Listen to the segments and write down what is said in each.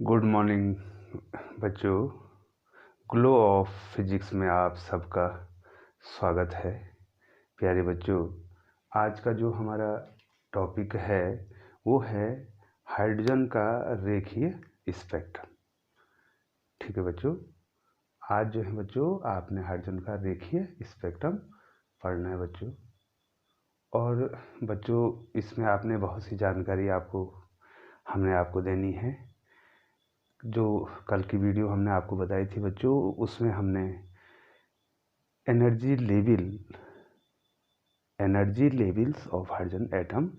Good morning बच्चों। Glow of physics में आप सबका स्वागत है। प्यारे बच्चों, आज का जो हमारा टॉपिक है वो है हाइड्रोजन का रेखीय स्पेक्ट्रम। ठीक है बच्चों, आज जो है बच्चों आपने हाइड्रोजन का रेखीय स्पेक्ट्रम पढ़ना है बच्चों। और बच्चों इसमें आपने बहुत सी जानकारी हमने आपको देनी है। जो कल की वीडियो हमने आपको बताई थी बच्चों, उसमें हमने energy levels of hydrogen atom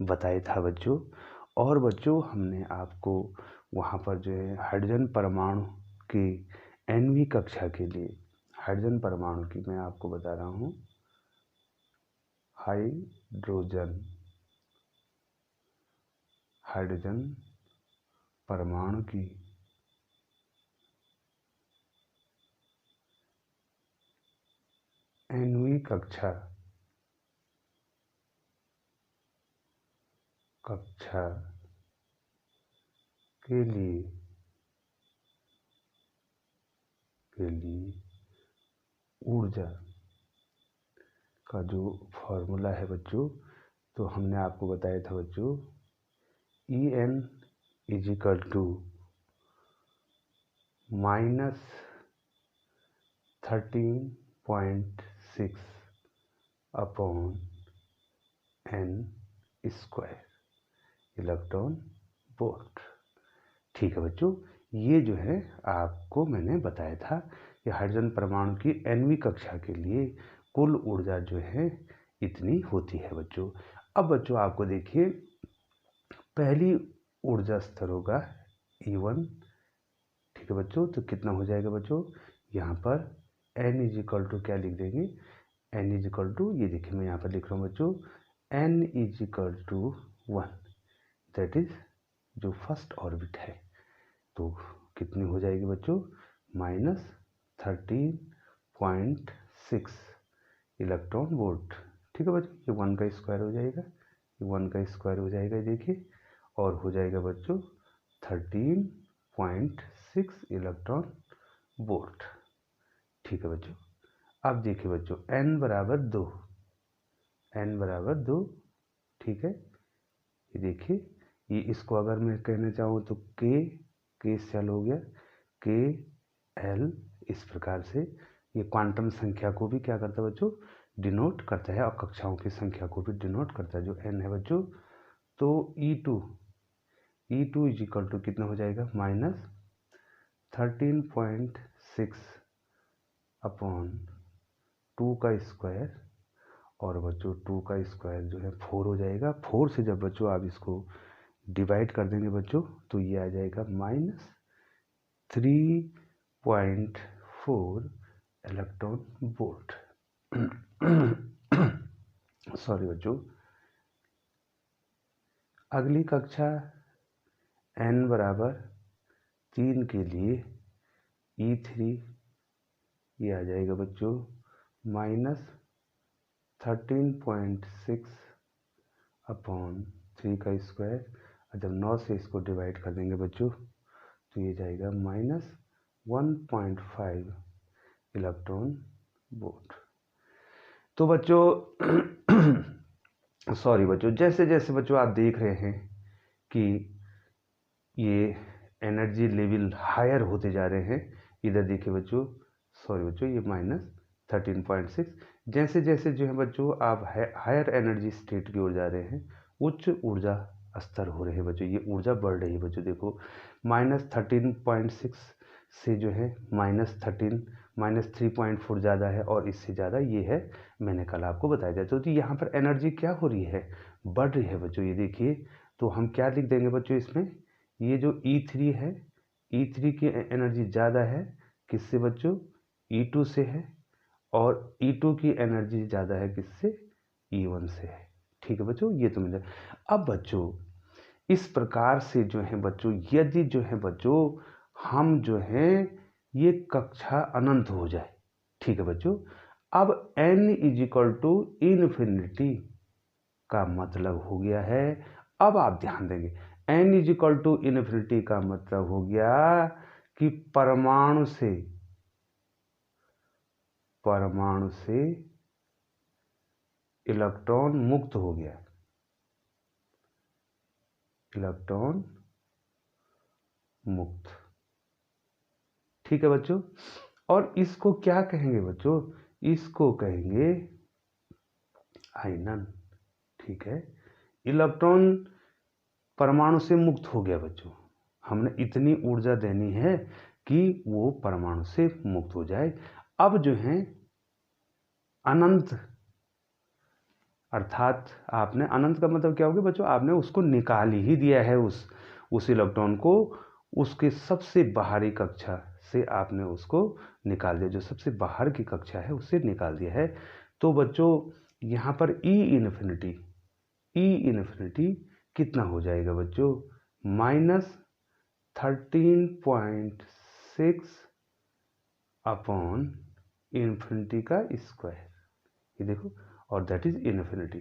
बताया था बच्चों। और बच्चों हमने आपको वहाँ पर जो है हाइड्रोजन परमाणु की nवीं कक्षा के लिए हाइड्रोजन परमाणु की मैं आपको बता रहा हूँ हाइड्रोजन परमाणु की nवीं कक्षा के लिए ऊर्जा का जो फॉर्मूला है बच्चों, तो हमने आपको बताया था बच्चों En is equal to -13.6 upon n square electron volt. ठीक है बच्चों, ये जो है आपको मैंने बताया था कि हाइड्रोजन परमाणु की nवीं कक्षा के लिए कुल ऊर्जा जो है इतनी होती है बच्चों। अब बच्चों आपको देखिए, पहली ऊर्जा स्तर होगा E1। ठीक है बच्चों, तो कितना हो जाएगा बच्चों, यहाँ पर n इज इक्वल टू क्या लिख देंगे, n इज इक्वल टू, ये देखिए मैं यहाँ पर लिख रहा हूँ बच्चों, n is equal to 1, that is जो फर्स्ट ऑर्बिट है। तो कितनी हो जाएगी बच्चों, -13.6 इलेक्ट्रॉन वोल्ट। ठीक है बच्चों, ये 1 का स्क्वायर हो जाएगा, ये 1 का स्क्वायर हो जाएगा, देखिए, और हो जाएगा बच्चों 13.6 इलेक्ट्रॉन वोल्ट। ठीक है बच्चों, अब देखिए बच्चों n बराबर 2, ठीक है, ये देखिए, ये इसको अगर मैं कहना चाहूँ तो k सेल हो गया, k l, इस प्रकार से ये क्वांटम संख्या को भी क्या करता है बच्चों, डिनोट करता है, और कक्षाओं की संख्या को भी डिनोट करता है, जो n है बच्चों। तो E2 इज इक्वल टू कितना हो जाएगा, -13.6 अपॉन 2 का स्क्वायर, और बच्चों 2 का स्क्वायर जो है 4 हो जाएगा। 4 से जब बच्चों आप इसको डिवाइड कर देंगे बच्चों, तो ये आ जाएगा -3.4 इलेक्ट्रॉन वोल्ट। सॉरी बच्चों, अगली कक्षा n बराबर 3 के लिए E3 ये आ जाएगा बच्चों -13.6 अपॉन 3 का स्क्वायर, और जब 9 से इसको डिवाइड कर देंगे बच्चों, तो ये जाएगा -1.5 इलेक्ट्रॉन वोल्ट। तो बच्चों सॉरी बच्चों, जैसे जैसे बच्चों आप देख रहे हैं कि ये एनर्जी लेवल हायर होते जा रहे हैं, इधर देखिए बच्चों, सॉरी बच्चों, ये -13.6, जैसे जैसे जो है बच्चों आप हायर एनर्जी स्टेट की ओर जा रहे हैं, उच्च ऊर्जा स्तर हो रहे हैं बच्चों, ये ऊर्जा बढ़ रही है बच्चों। देखो -13.6 से जो है -3.4 ज़्यादा है, और इससे ज़्यादा ये है, मैंने कल आपको बताया था। तो यहाँ पर एनर्जी क्या हो रही है, बढ़ रही है बच्चों, ये देखिए। तो हम क्या लिख देंगे बच्चों इसमें, ये जो E3 है, E3 की एनर्जी ज़्यादा है किससे बच्चों, E2 से है, और E2 की एनर्जी ज़्यादा है किससे, E1 से है। ठीक है बच्चों, ये तो मिल जाए। अब बच्चों इस प्रकार से जो है बच्चों, यदि जो है बच्चों हम जो है ये कक्षा अनंत हो जाए, ठीक है बच्चों, अब n is equal to infinity का मतलब हो गया है, अब आप ध्यान देंगे, n is equal to infinity का मतलब हो गया कि परमाणु से इलेक्ट्रॉन मुक्त हो गया, इलेक्ट्रॉन मुक्त। ठीक है बच्चों, और इसको क्या कहेंगे बच्चों, इसको कहेंगे आयनन। ठीक है, इलेक्ट्रॉन परमाणु से मुक्त हो गया बच्चों, हमने इतनी ऊर्जा देनी है कि वो परमाणु से मुक्त हो जाए। अब जो है अनंत, अर्थात आपने, अनंत का मतलब क्या हो गया बच्चों, आपने उसको निकाल ही दिया है, उस इलेक्ट्रॉन को उसके सबसे बाहरी कक्षा से आपने उसको निकाल दिया, जो सबसे बाहर की कक्षा है उससे निकाल दिया है। तो बच्चों यहाँ पर ई इन्फिनिटी कितना हो जाएगा बच्चों, -13.6 अपॉन इन्फिनिटी का स्क्वायर, ये देखो, और that is infinity,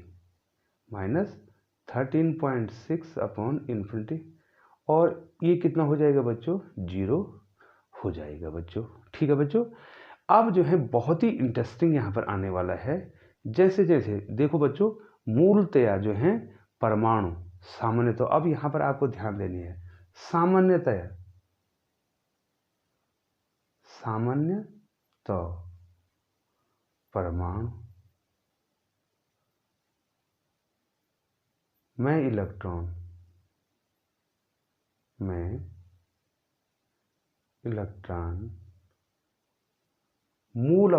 -13.6 upon infinity, और ये कितना हो जाएगा बच्चों, 0 हो जाएगा बच्चों। ठीक है बच्चों, अब जो है बहुत ही इंटरेस्टिंग यहाँ पर आने वाला है। जैसे जैसे देखो बच्चों, मूलतया जो है परमाणु सामान्य, तो अब यहाँ पर आपको ध्यान देनी है, सामान्यतया तो परमाणु में इलेक्ट्रॉन मूल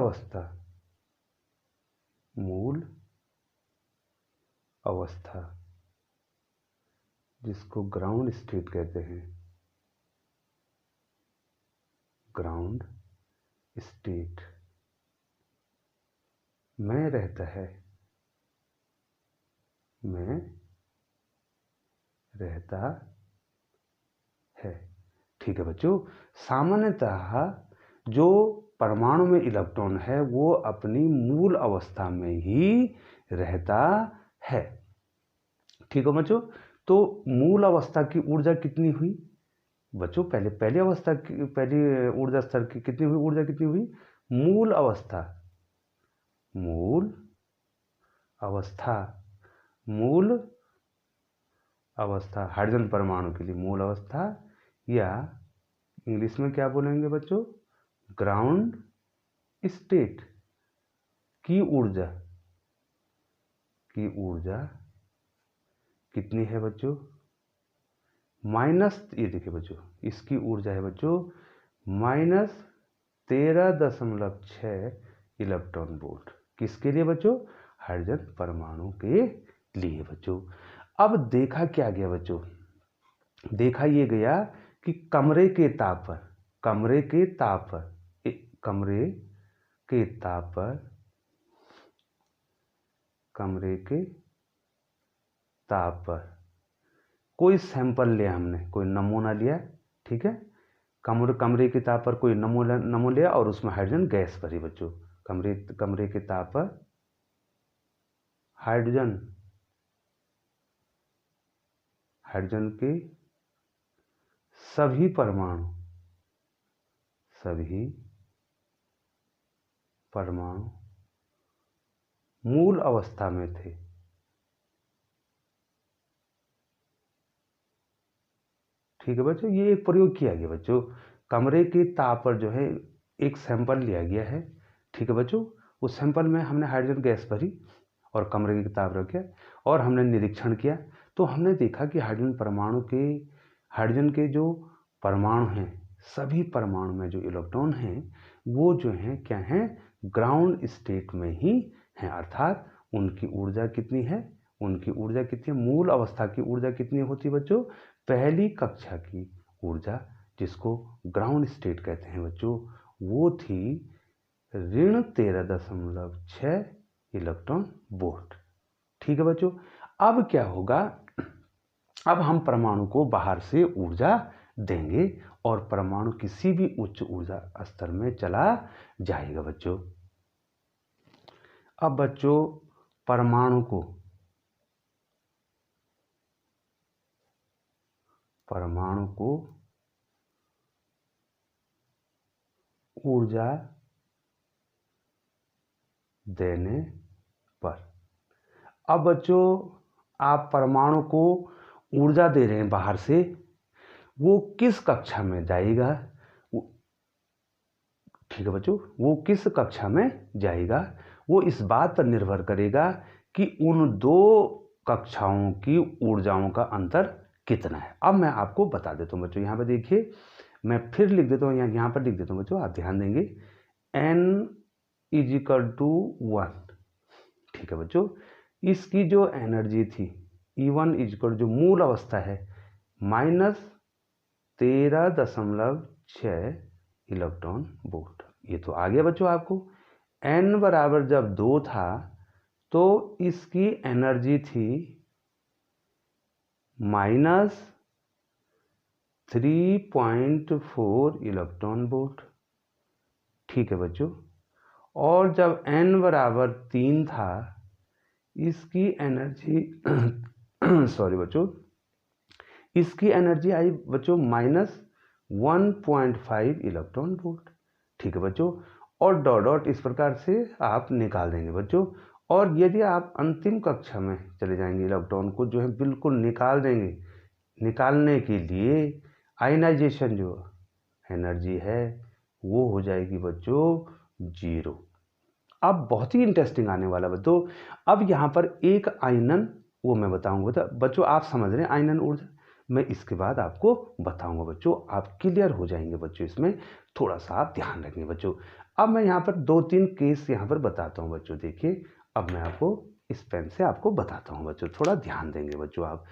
अवस्था जिसको ग्राउंड स्टेट कहते हैं, ग्राउंड स्टेट में रहता है। ठीक है बच्चों, सामान्यतः जो परमाणु में इलेक्ट्रॉन है वो अपनी मूल अवस्था में ही रहता है। ठीक है बच्चों, तो मूल अवस्था की ऊर्जा कितनी हुई बच्चों, पहली अवस्था की, पहली ऊर्जा स्तर की कितनी हुई, ऊर्जा कितनी हुई, मूल अवस्था हाइड्रोजन परमाणु के लिए मूल अवस्था, या इंग्लिश में क्या बोलेंगे बच्चों, ग्राउंड स्टेट की ऊर्जा कितनी है बच्चों, ये देखिए बच्चों, इसकी ऊर्जा है बच्चों -13.6 इलेक्ट्रॉन वोल्ट। किसके लिए बच्चों, हाइड्रोजन परमाणु के लिए बच्चों। अब देखा क्या गया बच्चों, देखा ये गया कि कमरे के ताप पर कोई सैंपल लिया, हमने कोई नमूना लिया, ठीक है, कमरे के ताप पर कोई नमूना लिया और उसमें हाइड्रोजन गैस भरी बच्चों, कमरे के ताप पर हाइड्रोजन के सभी परमाणु मूल अवस्था में थे। ठीक है बच्चों, ये एक प्रयोग किया गया बच्चों, कमरे के ताप पर जो है एक सैंपल लिया गया है। ठीक है बच्चों, उस सैंपल में हमने हाइड्रोजन गैस भरी और कमरे के ताप रखे और हमने निरीक्षण किया, तो हमने देखा कि हाइड्रोजन के जो परमाणु हैं, सभी परमाणु में जो इलेक्ट्रॉन हैं वो जो हैं क्या हैं, ग्राउंड स्टेट में ही हैं, अर्थात उनकी ऊर्जा कितनी है, मूल अवस्था की ऊर्जा कितनी होती है बच्चों, पहली कक्षा की ऊर्जा जिसको ग्राउंड स्टेट कहते हैं बच्चों, वो थी -13.6 इलेक्ट्रॉन वोल्ट। ठीक है बच्चों, अब क्या होगा, अब हम परमाणु को बाहर से ऊर्जा देंगे और परमाणु किसी भी उच्च ऊर्जा स्तर में चला जाएगा बच्चों। अब बच्चों परमाणु को परमाणु को ऊर्जा देने पर। अब बच्चों आप परमाणु को ऊर्जा दे रहे हैं बाहर से, वो किस कक्षा में जाएगा? ठीक है बच्चों, वो किस कक्षा में जाएगा वो इस बात पर निर्भर करेगा कि उन दो कक्षाओं की ऊर्जाओं का अंतर कितना है। अब मैं आपको बता देता हूँ बच्चों, यहाँ पर देखिए मैं फिर लिख देता हूँ, यहाँ पर लिख देता हूँ बच्चों, आप ध्यान देंगे n = 1। ठीक है बच्चों, इसकी जो एनर्जी थी E1 = जो मूल अवस्था है -13.6 इलेक्ट्रॉन वोल्ट। ये तो आ गया बच्चों आपको। n बराबर जब 2 था तो इसकी एनर्जी थी -3.4 इलेक्ट्रॉन वोल्ट। ठीक है बच्चों, और जब n बराबर 3 था इसकी एनर्जी सॉरी बच्चों, इसकी एनर्जी आई बच्चों -1.5 इलेक्ट्रॉन वोल्ट। ठीक है बच्चों, और डॉट डॉट इस प्रकार से आप निकाल देंगे बच्चों। और यदि आप अंतिम कक्षा में चले जाएंगे, इलेक्ट्रॉन को जो है बिल्कुल निकाल देंगे, निकालने के लिए आयनाइजेशन जो एनर्जी है वो हो जाएगी बच्चों 0। अब बहुत ही इंटरेस्टिंग आने वाला बच्चों, अब यहाँ पर एक आयनन, वो मैं बताऊंगा बच्चों, आप समझ रहे हैं आयनन ऊर्जा, मैं इसके बाद आपको बताऊंगा बच्चों, आप क्लियर हो जाएंगे बच्चों, इसमें थोड़ा सा आप ध्यान रखेंगे बच्चों। अब मैं यहाँ पर 2-3 केस यहाँ पर बताता हूँ बच्चों। देखिए अब मैं आपको इस पेन से आपको बताता हूँ बच्चों, थोड़ा ध्यान देंगे बच्चों आप।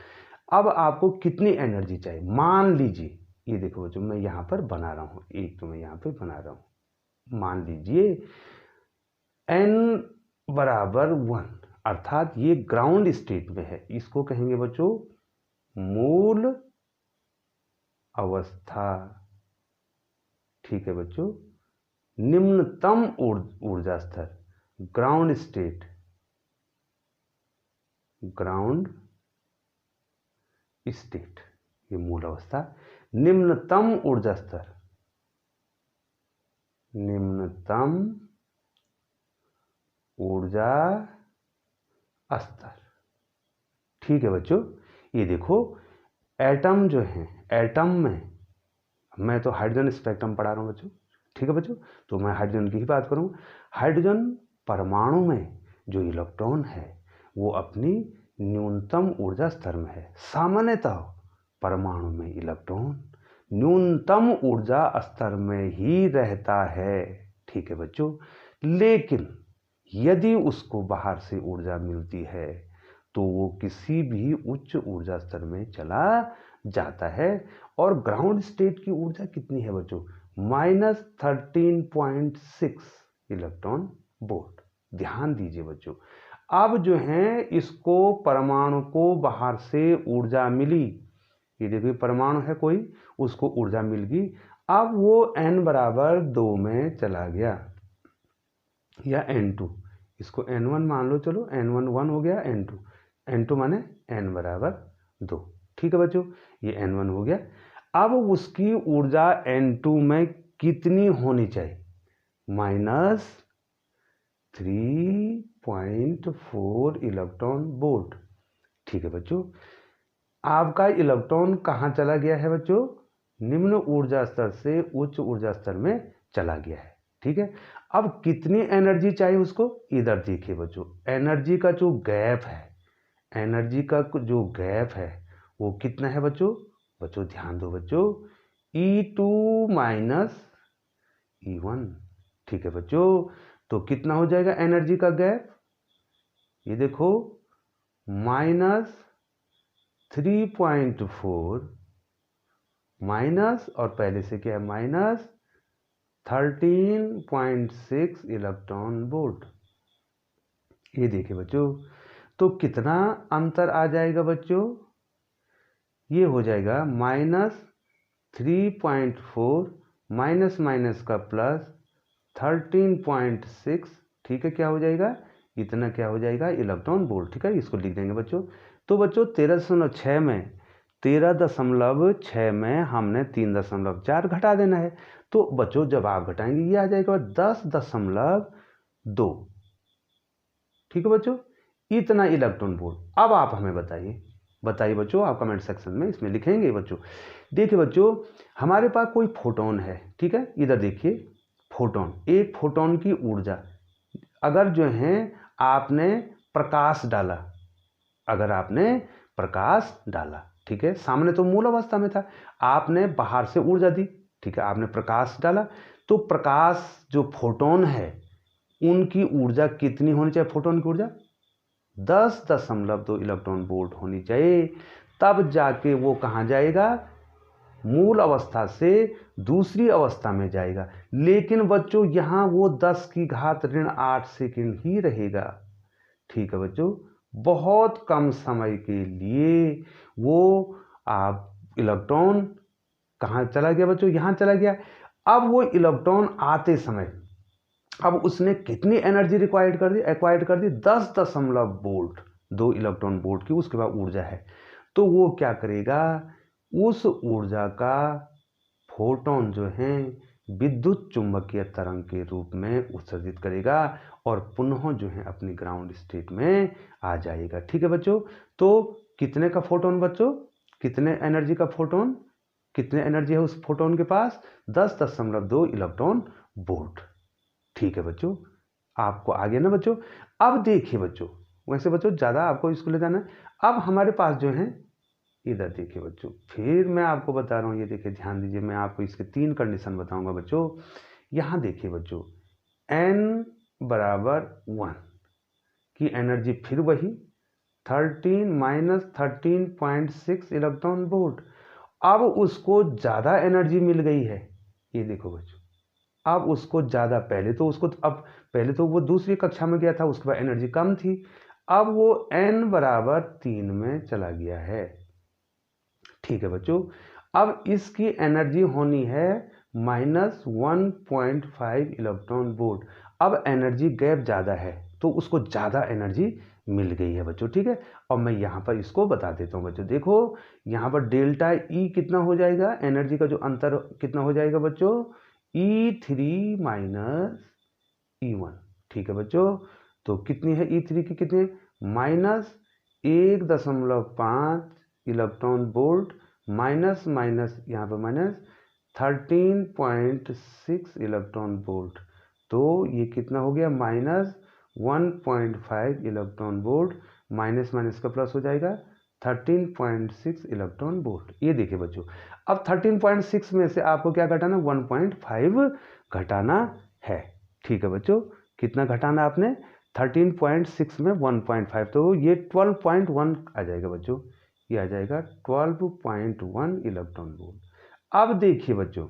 अब आपको कितनी एनर्जी चाहिए, मान लीजिए ये देखो बच्चों मैं यहाँ पर बना रहा हूँ, एक तो मैं यहाँ पे बना रहा हूँ, मान लीजिए n बराबर 1, अर्थात ये ग्राउंड स्टेट में है, इसको कहेंगे बच्चों मूल अवस्था। ठीक है बच्चों, निम्नतम ऊर्जा स्तर, ग्राउंड स्टेट, ग्राउंड स्टेट, ये मूल अवस्था। निम्नतम ऊर्जा स्तर, निम्नतम ऊर्जा स्तर। ठीक है बच्चों, ये देखो एटम जो है, एटम में मैं तो हाइड्रोजन स्पेक्ट्रम पढ़ा रहा हूँ बच्चों। ठीक है बच्चों, तो मैं हाइड्रोजन की ही बात करूँ। हाइड्रोजन परमाणु में जो इलेक्ट्रॉन है वो अपनी न्यूनतम ऊर्जा स्तर में है। सामान्यतः परमाणु में इलेक्ट्रॉन न्यूनतम ऊर्जा स्तर में ही रहता है। ठीक है बच्चों, लेकिन यदि उसको बाहर से ऊर्जा मिलती है तो वो किसी भी उच्च ऊर्जा स्तर में चला जाता है। और ग्राउंड स्टेट की ऊर्जा कितनी है बच्चों, -13.6 इलेक्ट्रॉन वोल्ट। ध्यान दीजिए बच्चों, अब जो है इसको परमाणु को बाहर से ऊर्जा मिली, ये देखिए परमाणु है कोई, उसको ऊर्जा मिल गई। अब वो n बराबर 2 में चला गया या n2, इसको n1 मान लो, चलो n1 1 हो गया, n2 माने n बराबर 2। ठीक है बच्चों, ये n1 हो गया। अब उसकी ऊर्जा n2 में कितनी होनी चाहिए, -3.4 इलेक्ट्रॉन वोल्ट। ठीक है बच्चों, आपका इलेक्ट्रॉन कहाँ चला गया है बच्चों, निम्न ऊर्जा स्तर से उच्च ऊर्जा स्तर में चला गया है। ठीक है, अब कितनी एनर्जी चाहिए उसको, इधर देखिए बच्चों, एनर्जी का जो गैप है, एनर्जी का जो गैप है वो कितना है बच्चों, बच्चों ध्यान दो बच्चों, E2 - E1। ठीक है बच्चों, तो कितना हो जाएगा एनर्जी का गैप, ये देखो -3.4 माइनस, और पहले से क्या है -13.6 इलेक्ट्रॉन वोल्ट। ये देखिए बच्चों, तो कितना अंतर आ जाएगा बच्चों, ये हो जाएगा -3.4 माइनस माइनस का प्लस 13.6। ठीक है, क्या हो जाएगा, इतना क्या हो जाएगा इलेक्ट्रॉन वोल्ट। ठीक है, इसको लिख देंगे बच्चों। तो बच्चों 13.6 में 13.6 में हमने 3.4 घटा देना है। तो बच्चों जब आप घटाएंगे ये आ जाएगा 10.2। ठीक है बच्चों, इतना इलेक्ट्रॉन वोल्ट। अब आप हमें बताइए बच्चों, आप कमेंट सेक्शन में इसमें लिखेंगे बच्चों। देखिए बच्चों, हमारे पास कोई फोटोन है, ठीक है, इधर देखिए फोटोन, एक फोटोन की ऊर्जा, अगर जो है आपने प्रकाश डाला, ठीक है, सामने तो मूल अवस्था में था, आपने बाहर से ऊर्जा दी, ठीक है, आपने प्रकाश डाला, तो प्रकाश जो फोटोन है उनकी ऊर्जा कितनी होनी चाहिए? फोटोन की ऊर्जा 10.2 इलेक्ट्रॉन वोल्ट होनी चाहिए, तब जाके वो कहाँ जाएगा? मूल अवस्था से दूसरी अवस्था में जाएगा। लेकिन बच्चों यहाँ वो 10⁻8 सेकेंड ही रहेगा। ठीक है बच्चों, बहुत कम समय के लिए वो आप इलेक्ट्रॉन कहाँ चला गया बच्चों? यहाँ चला गया। अब वो इलेक्ट्रॉन आते समय अब उसने कितनी एनर्जी एक्वायर्ड कर दी 10 वोल्ट, 2 इलेक्ट्रॉन वोल्ट की उसके बाद ऊर्जा है। तो वो क्या करेगा? उस ऊर्जा का फोटोन जो है विद्युत चुंबकीय तरंग के रूप में उत्सर्जित करेगा और पुनः जो है अपनी ग्राउंड स्टेट में आ जाएगा। ठीक है बच्चों, तो कितने का फोटोन बच्चों? कितने एनर्जी का फोटोन? कितने एनर्जी है उस फोटोन के पास? 10.2 इलेक्ट्रॉन वोल्ट। ठीक है बच्चों, आपको आ गया ना बच्चों? अब देखिए बच्चों, वैसे बच्चों ज़्यादा आपको इसको ले जाना है। अब हमारे पास जो है, इधर देखिए बच्चों, फिर मैं आपको बता रहा हूँ, ये देखिए ध्यान दीजिए, मैं आपको इसके 3 कंडीशन बताऊंगा बच्चों। यहाँ देखिए बच्चों, n बराबर 1 की एनर्जी फिर वही 13 - 13.6 इलेक्ट्रॉन वोल्ट। अब उसको ज़्यादा एनर्जी मिल गई है, ये देखो बच्चों, अब उसको ज़्यादा, पहले तो वो दूसरी कक्षा में गया था, उसके बाद एनर्जी कम थी, अब वो n बराबर 3 में चला गया है। ठीक है बच्चों, अब इसकी एनर्जी होनी है -1.5 इलेक्ट्रॉन वोल्ट। अब एनर्जी गैप ज़्यादा है तो उसको ज़्यादा एनर्जी मिल गई है बच्चों। ठीक है, और मैं यहाँ पर इसको बता देता हूँ बच्चों। देखो यहाँ पर डेल्टा E कितना हो जाएगा? एनर्जी का जो अंतर कितना हो जाएगा बच्चों? E3 - E1। ठीक है बच्चों, तो कितनी है E3 की? कितनी? -1.5 इलेक्ट्रॉन वोल्ट माइनस यहाँ पर -13.6 इलेक्ट्रॉन वोल्ट। तो ये कितना हो गया? -1.5 इलेक्ट्रॉन वोल्ट, माइनस का प्लस हो जाएगा 13.6 इलेक्ट्रॉन वोल्ट। ये देखिए बच्चों, अब 13.6 में से आपको क्या घटाना? 1.5 घटाना है। ठीक है बच्चों, कितना घटाना आपने? 13.6 में 1.5, तो ये 12.1 आ जाएगा बच्चों, ये आ जाएगा 12.1 इलेक्ट्रॉन वोल्ट। अब देखिए बच्चों,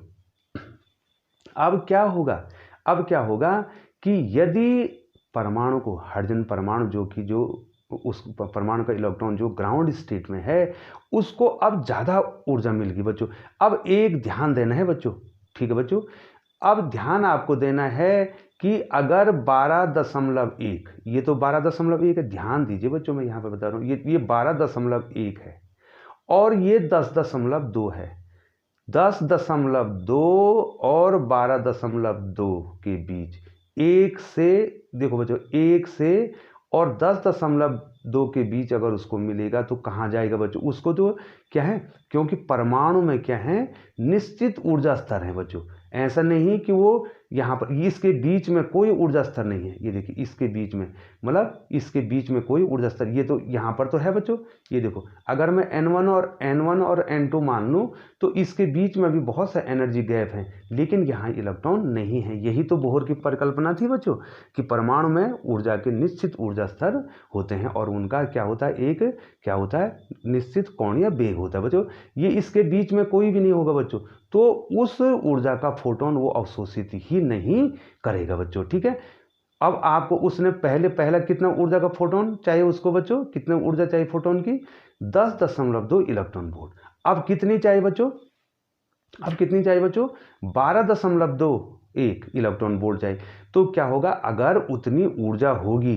अब क्या होगा कि यदि परमाणु को, हाइड्रोजन परमाणु जो उस परमाणु का इलेक्ट्रॉन जो ग्राउंड स्टेट में है, उसको अब ज़्यादा ऊर्जा मिल गई बच्चों। अब एक ध्यान देना है बच्चों, ठीक है बच्चों, अब ध्यान आपको देना है कि अगर 12.1, ये तो 12.1 है, ध्यान दीजिए बच्चों, मैं यहाँ पर बता रहा हूँ, ये 12.1 है और ये 10.2 है। 10.2 और 12.2 के बीच, एक से, देखो बच्चों, 1 से और 10.2 के बीच अगर उसको मिलेगा तो कहाँ जाएगा बच्चों? उसको तो क्या है, क्योंकि परमाणु में क्या है, निश्चित ऊर्जा स्तर है बच्चों। ऐसा नहीं कि वो यहाँ पर, इसके बीच में कोई ऊर्जा स्तर नहीं है। ये देखिए, इसके बीच में, मतलब इसके बीच में कोई ऊर्जा स्तर, ये तो यहाँ पर तो है बच्चों। ये देखो, अगर मैं N1 और N2 मान लूँ तो इसके बीच में भी बहुत सा एनर्जी गैप है, लेकिन यहाँ इलेक्ट्रॉन नहीं है। यही तो बोहर की परिकल्पना थी बच्चों, कि परमाणु में ऊर्जा के निश्चित ऊर्जा स्तर होते हैं और उनका क्या होता है, निश्चित कोणीय वेग होता है बच्चों। ये इसके बीच में कोई भी नहीं होगा बच्चों, तो उस ऊर्जा का फोटोन वो अवशोषित ही नहीं करेगा बच्चों। ठीक है, अब आपको उसने पहला कितना ऊर्जा का फोटोन चाहिए उसको बच्चों? कितनी ऊर्जा चाहिए फोटोन की? 10.2 इलेक्ट्रॉन वोल्ट। अब कितनी चाहिए बच्चों? 12.1 इलेक्ट्रॉन वोल्ट चाहिए। तो क्या होगा, अगर उतनी ऊर्जा होगी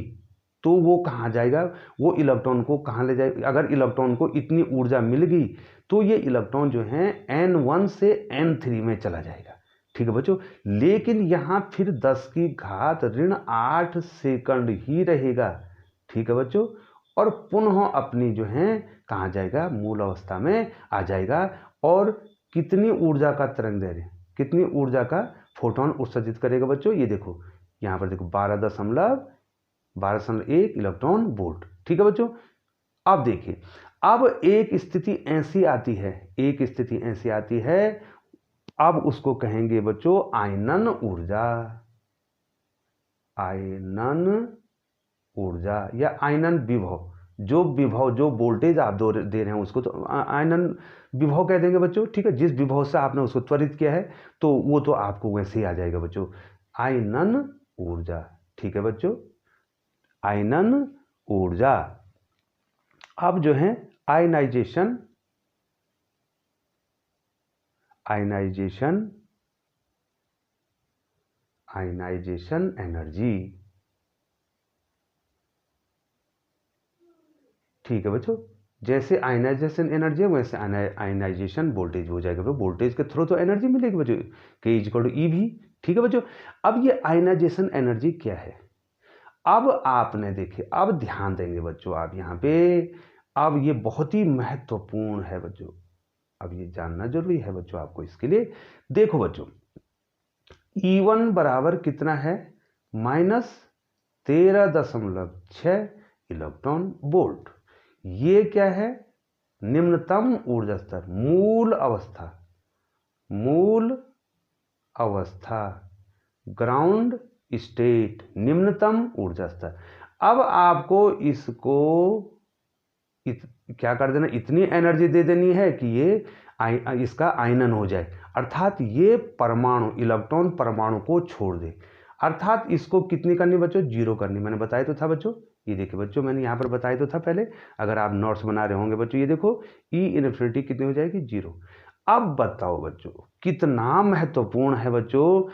तो वो कहाँ जाएगा, वो इलेक्ट्रॉन को कहाँ ले जाएगा। अगर इलेक्ट्रॉन को इतनी ऊर्जा मिल गई तो ये इलेक्ट्रॉन जो है N1 से N3 में चला जाएगा। ठीक है बच्चों, लेकिन यहाँ फिर 10 की घात ऋण 8 सेकंड ही रहेगा। ठीक है बच्चों, और पुनः अपनी जो है कहाँ जाएगा, मूल अवस्था में आ जाएगा। और कितनी ऊर्जा का तरंग दैर्ध्य, कितनी ऊर्जा का फोटोन उत्सर्जित करेगा बच्चों, ये देखो यहाँ पर देखो 12.1 इलेक्ट्रॉन वोल्ट। ठीक है बच्चों, अब देखिए, अब एक स्थिति ऐसी आती है, एक स्थिति ऐसी आती है, अब उसको कहेंगे बच्चों आयनन ऊर्जा, आयनन ऊर्जा या आयनन विभव। जो विभव, जो वोल्टेज आप दे रहे हैं उसको तो आयनन विभव कह देंगे बच्चों। ठीक है, जिस विभव से आपने उसको त्वरित किया है तो वो तो आपको वैसे ही आ जाएगा बच्चों, आयनन ऊर्जा। ठीक है बच्चों, आयनन ऊर्जा। अब जो है आयनाइजेशन, आयनाइजेशन, आयनाइजेशन एनर्जी। ठीक है बच्चों, जैसे आयनाइजेशन एनर्जी है वैसे आयनाइजेशन वोल्टेज हो जाएगा। वोल्टेज के थ्रू तो एनर्जी मिलेगी बच्चों, K = EV। ठीक है बच्चों, अब ये आयनाइजेशन एनर्जी क्या है, अब आपने देखिए, अब ध्यान देंगे बच्चों आप यहाँ पे, अब ये बहुत ही महत्वपूर्ण है बच्चों, अब ये जानना जरूरी है बच्चों आपको। इसके लिए देखो बच्चों, E1 बराबर कितना है, -13.6 इलेक्ट्रॉन वोल्ट। ये क्या है, निम्नतम ऊर्जा स्तर, मूल अवस्था, मूल अवस्था, ग्राउंड स्टेट, निम्नतम ऊर्जा स्तर। अब आपको इसको क्या कर देना, इतनी एनर्जी दे देनी है कि ये इसका आयनन हो जाए, अर्थात ये परमाणु, इलेक्ट्रॉन परमाणु को छोड़ दे। अर्थात इसको कितनी करनी बच्चों, 0 करनी। मैंने बताया तो था बच्चों, ये देखिए बच्चों, मैंने यहाँ पर बताया तो था पहले, अगर आप नोट्स बना रहे होंगे बच्चों, ये देखो E इन्फिनिटी कितनी हो जाएगी, 0। अब बताओ बच्चों, कितना महत्वपूर्ण है बच्चों,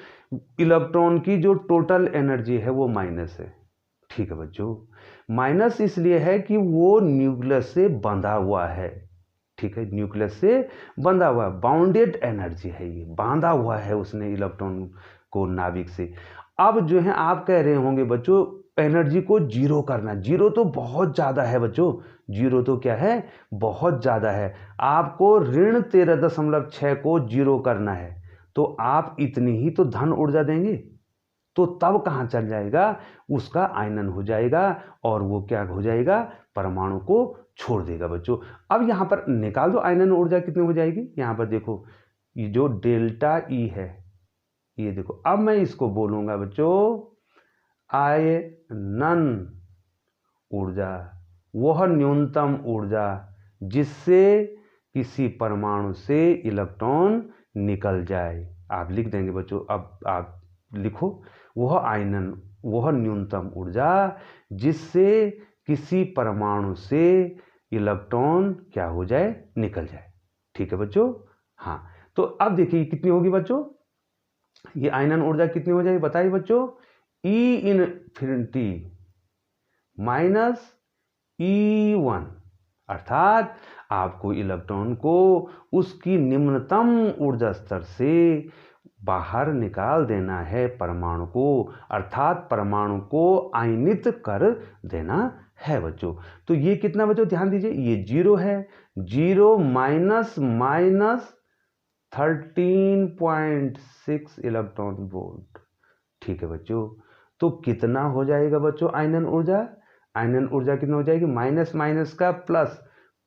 इलेक्ट्रॉन की जो टोटल एनर्जी है वो माइनस है। ठीक है बच्चों, माइनस इसलिए है कि वो न्यूक्लियस से बंधा हुआ है। ठीक है, न्यूक्लियस से बंधा हुआ, बाउंडेड एनर्जी है, ये बांधा हुआ है उसने इलेक्ट्रॉन को नाभिक से। अब जो है आप कह रहे होंगे बच्चों एनर्जी को 0 करना, 0 तो बहुत ज़्यादा है बच्चों, 0 तो क्या है, बहुत ज़्यादा है। आपको ऋण 13.6 को 0 करना है, तो आप इतनी ही तो धन ऊर्जा देंगे, तो तब कहाँ चल जाएगा, उसका आयनन हो जाएगा और वो क्या हो जाएगा, परमाणु को छोड़ देगा बच्चों। अब यहाँ पर निकाल दो आयनन ऊर्जा कितनी हो जाएगी, यहाँ पर देखो ये जो डेल्टा E है, ये देखो, अब मैं इसको बोलूँगा बच्चों आयनन ऊर्जा, वह न्यूनतम ऊर्जा जिससे किसी परमाणु से इलेक्ट्रॉन निकल जाए। आप लिख देंगे बच्चों, अब आप लिखो, वह आयनन, वह न्यूनतम ऊर्जा जिससे किसी परमाणु से इलेक्ट्रॉन क्या हो जाए, निकल जाए। ठीक है बच्चों, हाँ, तो अब देखिए कितनी होगी बच्चों, ये आयनन ऊर्जा कितनी हो जाएगी बताइए बच्चों, E इन्फिनिटी -E1, अर्थात आपको इलेक्ट्रॉन को उसकी निम्नतम ऊर्जा स्तर से बाहर निकाल देना है परमाणु को, अर्थात परमाणु को आयनित कर देना है बच्चों। तो ये कितना बच्चों, ध्यान दीजिए, ये 0 है, 0 माइनस 13.6 इलेक्ट्रॉन वोल्ट। ठीक है बच्चों, तो कितना हो जाएगा बच्चों आयनन ऊर्जा, आयनन ऊर्जा कितना हो जाएगी, माइनस माइनस का प्लस,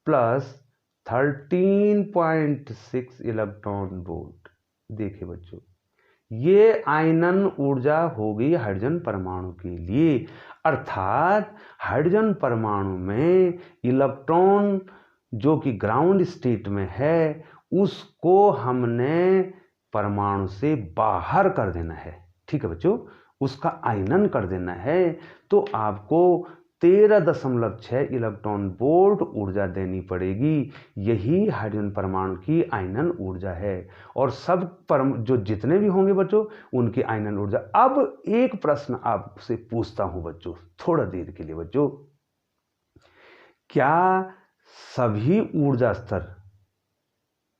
प्लस 13.6 इलेक्ट्रॉन वोल्ट। देखिए बच्चों, ये आयनन ऊर्जा हो गई हाइड्रोजन परमाणु के लिए, अर्थात हाइड्रोजन परमाणु में इलेक्ट्रॉन जो कि ग्राउंड स्टेट में है उसको हमने परमाणु से बाहर कर देना है। ठीक है बच्चों, उसका आयनन कर देना है। तो आपको 13.6 इलेक्ट्रॉन वोल्ट ऊर्जा देनी पड़ेगी। यही हाइड्रोजन परमाणु की आयनन ऊर्जा है। और सब जो जितने भी होंगे बच्चों उनकी आयनन ऊर्जा। अब एक प्रश्न आपसे पूछता हूं बच्चों थोड़ा देर के लिए बच्चों, क्या सभी ऊर्जा स्तर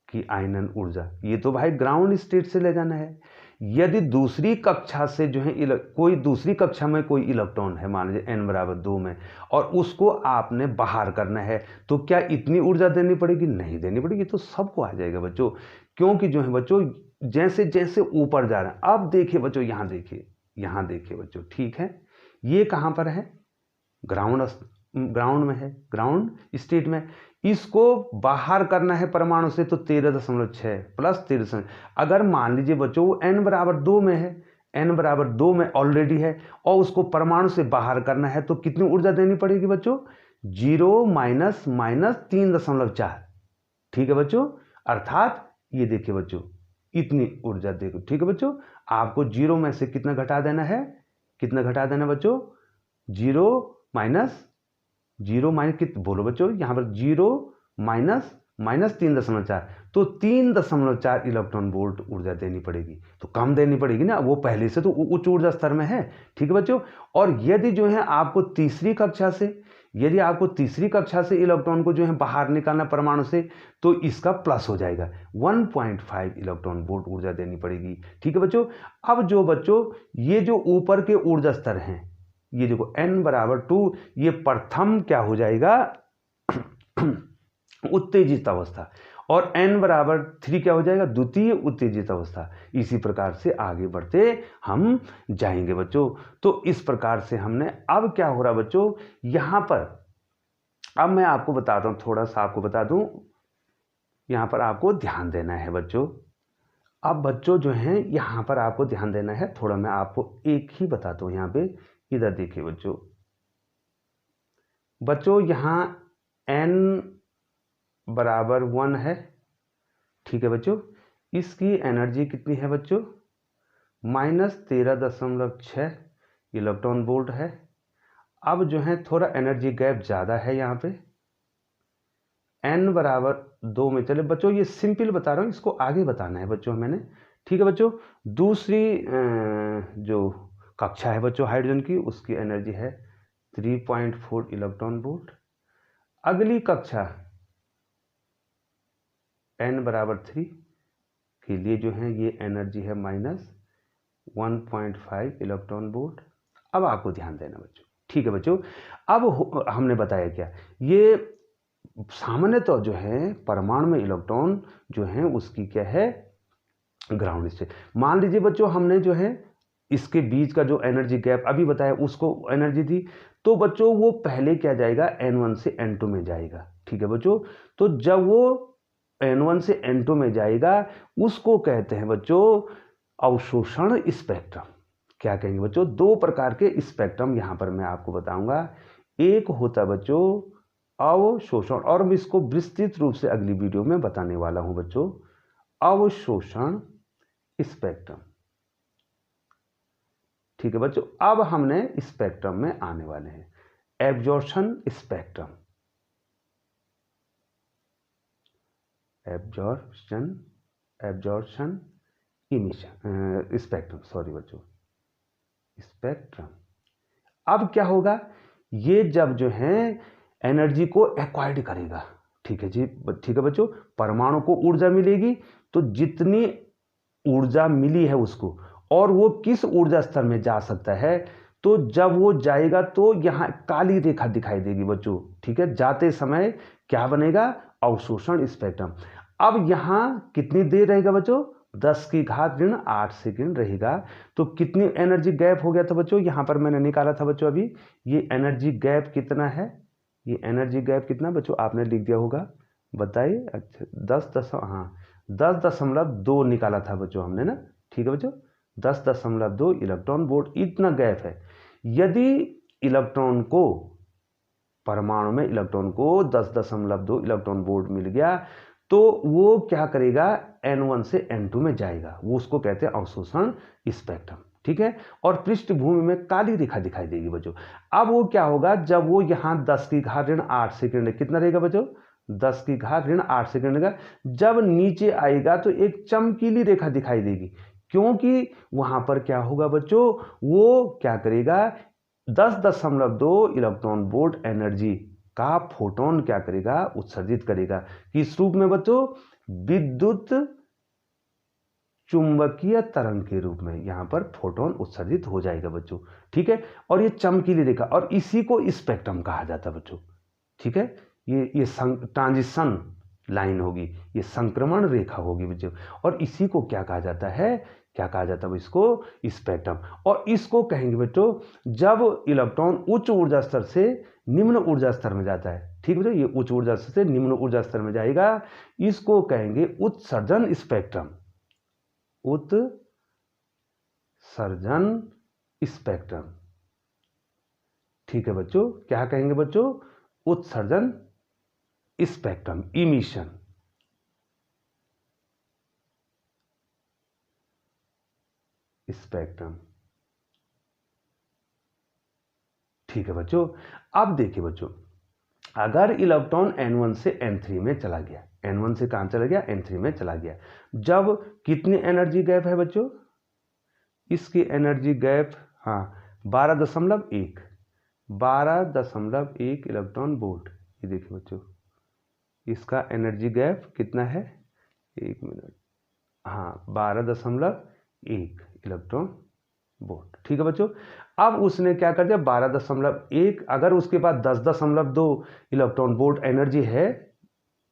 की आयनन ऊर्जा, ये तो भाई ग्राउंड स्टेट से ले जाना है, यदि दूसरी कक्षा से जो है कोई दूसरी कक्षा में कोई इलेक्ट्रॉन है मान लीजिए n=2 में और उसको आपने बाहर करना है तो क्या इतनी ऊर्जा देनी पड़ेगी? नहीं देनी पड़ेगी। तो सबको आ जाएगा बच्चों, क्योंकि जो है बच्चों जैसे जैसे ऊपर जा रहे हैं। अब देखिए बच्चों, यहाँ देखिए बच्चों, ठीक है, ये कहाँ पर है? ग्राउंड में है, ग्राउंड स्टेट में। इसको बाहर करना है परमाणु से तो 13.6 प्लस 13। अगर मान लीजिए बच्चों वो n=2 में है, n=2 में ऑलरेडी है और उसको परमाणु से बाहर करना है तो कितनी ऊर्जा देनी पड़ेगी बच्चों? 0 माइनस 3.4। ठीक है बच्चों, अर्थात ये देखिए बच्चों इतनी ऊर्जा देखो। ठीक है बच्चों, आपको 0 में से कितना घटा देना है? कितना घटा देना बच्चों? 0 माइनस बोलो बच्चों, यहाँ पर 0 माइनस 3.4 तो 3.4 इलेक्ट्रॉन वोल्ट ऊर्जा देनी पड़ेगी। तो कम देनी पड़ेगी ना, वो पहले से तो उच्च ऊर्जा स्तर में है। ठीक है बच्चों, और यदि जो है आपको तीसरी कक्षा से इलेक्ट्रॉन को जो है बाहर निकालना परमाणु से तो इसका प्लस हो जाएगा, 1.5 इलेक्ट्रॉन वोल्ट ऊर्जा देनी पड़ेगी। ठीक है बच्चों, अब जो बच्चों ये जो ऊपर के ऊर्जा स्तर हैं, ये देखो n=2, ये प्रथम क्या हो जाएगा? उत्तेजित अवस्था। और n=3 क्या हो जाएगा? द्वितीय उत्तेजित अवस्था। इसी प्रकार से आगे बढ़ते हम जाएंगे बच्चों। तो इस प्रकार से हमने, अब क्या हो रहा बच्चों यहां पर, अब मैं आपको बताता हूं, थोड़ा सा आपको बता दूं, यहां पर आपको ध्यान देना है बच्चों। अब बच्चों जो है यहां पर आपको ध्यान देना है, थोड़ा मैं आपको एक ही बताता हूं। यहां पे इधर देखिए बच्चों यहां n=1 है। ठीक है बच्चों, इसकी एनर्जी कितनी है बच्चों? -13.6 इलेक्ट्रॉन वोल्ट है। अब जो है थोड़ा एनर्जी गैप ज़्यादा है यहाँ पे, n=2 में। चले बच्चों ये सिंपल बता रहा हूँ, इसको आगे बताना है बच्चों मैंने। ठीक है बच्चों, दूसरी जो कक्षा है बच्चों हाइड्रोजन की, उसकी एनर्जी है 3.4 इलेक्ट्रॉन वोल्ट। अगली कक्षा n=3 के लिए जो है ये एनर्जी है -1.5 इलेक्ट्रॉन वोल्ट। अब आपको ध्यान देना बच्चों। ठीक है बच्चों, अब हमने बताया क्या, ये सामान्यतः जो है परमाणु में इलेक्ट्रॉन जो है उसकी क्या है? Ground state. मान लीजिए बच्चों हमने जो है इसके बीच का जो एनर्जी गैप अभी बताया उसको एनर्जी दी, तो बच्चों वो पहले क्या जाएगा? n1 से n2 में जाएगा। ठीक है बच्चों, तो जब वो n1 से n2 में जाएगा उसको कहते हैं बच्चों अवशोषण स्पेक्ट्रम। क्या कहेंगे बच्चों? 2 प्रकार के स्पेक्ट्रम यहां पर मैं आपको बताऊंगा। एक होता है बच्चों अवशोषण, और मैं इसको विस्तृत रूप से अगली वीडियो में बताने वाला हूं बच्चों, अवशोषण स्पेक्ट्रम। ठीक है बच्चों, अब हमने स्पेक्ट्रम में आने वाले हैं, absorption spectrum. Absorption emission spectrum, sorry बच्चों, स्पेक्ट्रम। अब क्या होगा? ये जब जो है एनर्जी को एक्वायर्ड करेगा, ठीक है जी, ठीक है बच्चों, परमाणु को ऊर्जा मिलेगी, तो जितनी ऊर्जा मिली है उसको, और वो किस ऊर्जा स्तर में जा सकता है, तो जब वो जाएगा तो यहाँ काली रेखा दिखाई देगी बच्चों। ठीक है, जाते समय क्या बनेगा? अवशोषण स्पेक्ट्रम। अब यहाँ कितनी देर रहेगा बच्चों? 10⁻8 सेकेंड रहेगा। तो कितनी एनर्जी गैप हो गया था बच्चों? यहाँ पर मैंने निकाला था बच्चों अभी, ये एनर्जी गैप कितना है? ये एनर्जी गैप कितना बच्चों आपने लिख दिया होगा, बताइए। अच्छा 10.2 निकाला था बच्चों हमने ना। ठीक है बच्चों, 10.2 इलेक्ट्रॉन वोल्ट इतना गैप है। यदि इलेक्ट्रॉन को, परमाणु में इलेक्ट्रॉन को 10.2 इलेक्ट्रॉन वोल्ट मिल गया तो वो क्या करेगा? n1 से n2 में जाएगा, वो उसको कहते हैं अवशोषण स्पेक्ट्रम। ठीक है, और पृष्ठभूमि में काली रेखा दिखाई देगी बच्चों। अब वो क्या होगा, जब वो यहाँ 10 की घात ऋण 8 सेकंड, कितना रहेगा बच्चों, 10 की घात ऋण 8 सेकंड का, जब नीचे आएगा तो एक चमकीली रेखा दिखाई देगी, क्योंकि वहां पर क्या होगा बच्चों, वो क्या करेगा, 10.2 इलेक्ट्रॉन वोल्ट एनर्जी का फोटोन क्या करेगा, उत्सर्जित करेगा। किस रूप में बच्चों, विद्युत चुंबकीय तरंग के रूप में यहां पर फोटोन उत्सर्जित हो जाएगा बच्चों, ठीक है। और ये चमकीली रेखा, और इसी को स्पेक्ट्रम कहा जाता है बच्चों, ठीक है। ये ट्रांजिशन लाइन होगी, ये संक्रमण रेखा होगी बच्चों, और इसी को क्या कहा जाता है, क्या कहा जाता है इसको, स्पेक्ट्रम। और इसको कहेंगे बच्चों जब इलेक्ट्रॉन उच्च ऊर्जा स्तर से निम्न ऊर्जा स्तर में जाता है, ठीक है, ये उच्च ऊर्जा स्तर से निम्न ऊर्जा स्तर में जाएगा, इसको कहेंगे उत्सर्जन स्पेक्ट्रम, उत्सर्जन स्पेक्ट्रम, ठीक है बच्चों। क्या कहेंगे बच्चों, उत्सर्जन स्पेक्ट्रम, इमिशन, स्पेक्ट्रम, ठीक है बच्चों। अब देखिए बच्चों, अगर इलेक्ट्रॉन n1 से n3 में चला गया, n1 से कहां चला गया, n3 में चला गया, जब कितनी एनर्जी गैप है बच्चों, इसकी एनर्जी गैप, हाँ 12.1 इलेक्ट्रॉन वोल्ट, ये देखिए बच्चों, इसका एनर्जी गैप कितना है, एक मिनट, हाँ 12.1 इलेक्ट्रॉन वोल्ट, ठीक है बच्चों। अब उसने क्या कर दिया, 12.1, अगर उसके पास 10.2 इलेक्ट्रॉन वोल्ट एनर्जी है,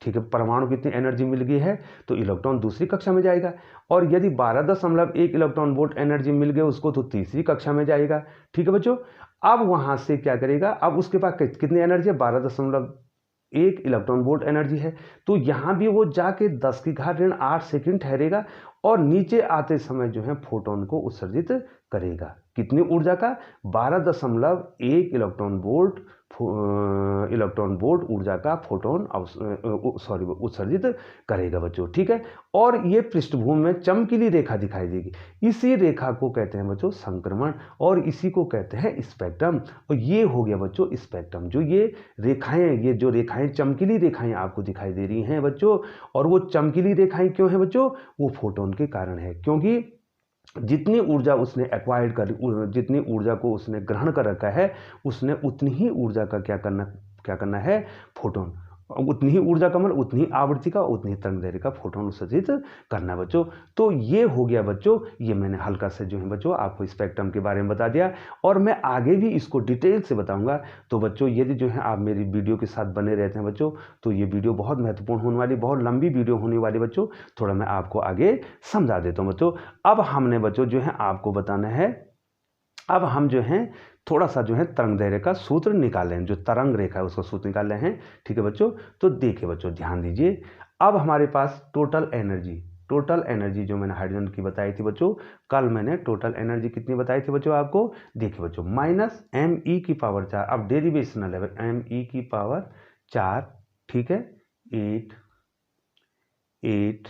ठीक है, परमाणु कितनी एनर्जी मिल गई है, तो इलेक्ट्रॉन दूसरी कक्षा में जाएगा। और यदि 12.1 इलेक्ट्रॉन वोल्ट एनर्जी मिल गई उसको, तो तीसरी कक्षा में जाएगा, ठीक है बच्चों। अब वहां से क्या करेगा, अब उसके पास कितनी एनर्जी है, 12.1 इलेक्ट्रॉन वोल्ट एनर्जी है, तो यहां भी वो जाके 10 की घात ऋण 8 सेकंड ठहरेगा, और नीचे आते समय जो है फोटोन को उत्सर्जित करेगा। कितनी ऊर्जा का, 12.1 इलेक्ट्रॉन वोल्ट ऊर्जा का फोटोन उत्सर्जित करेगा बच्चों, ठीक है। और ये पृष्ठभूमि में चमकीली रेखा दिखाई देगी, इसी रेखा को कहते हैं बच्चों संक्रमण, और इसी को कहते हैं स्पेक्ट्रम। और ये हो गया बच्चों स्पेक्ट्रम, जो ये रेखाएं, ये जो रेखाएं चमकीली रेखाएं आपको दिखाई दे रही हैं बच्चों, और वो चमकीली रेखाएं क्यों है बच्चों, वो फोटोन के कारण है, क्योंकि जितनी ऊर्जा उसने एक्वायर्ड कर, जितनी ऊर्जा को उसने ग्रहण कर रखा है, उसने उतनी ही ऊर्जा का क्या करना है, फोटोन, उतनी ही ऊर्जा का मतलब उतनी आवृत्ति का, उतनी ही तरंगदैर्घ्य का फोटोन उत्सर्जित करना बच्चों। तो ये हो गया बच्चों, ये मैंने हल्का से जो है बच्चों आपको स्पेक्ट्रम के बारे में बता दिया, और मैं आगे भी इसको डिटेल से बताऊंगा। तो बच्चों यदि जो है आप मेरी वीडियो के साथ बने रहते हैं बच्चों, तो ये वीडियो बहुत महत्वपूर्ण होने वाली, बहुत लंबी वीडियो होने वाली बच्चों, थोड़ा मैं आपको आगे समझा देता हूँ बच्चों। अब हमने बच्चों जो है आपको बताना है, अब हम जो हैं थोड़ा सा जो है तरंगदैर्घ्य का सूत्र निकाले हैं, जो तरंग रेखा है उसका सूत्र निकाले हैं, ठीक है बच्चों। तो देखिए बच्चों ध्यान दीजिए, अब हमारे पास टोटल एनर्जी जो मैंने हाइड्रोजन की बताई थी बच्चों, कल मैंने टोटल एनर्जी कितनी बताई थी बच्चों आपको, देखिए बच्चों -me⁴, अब डेरिवेशनल है, me⁴, ठीक है, 8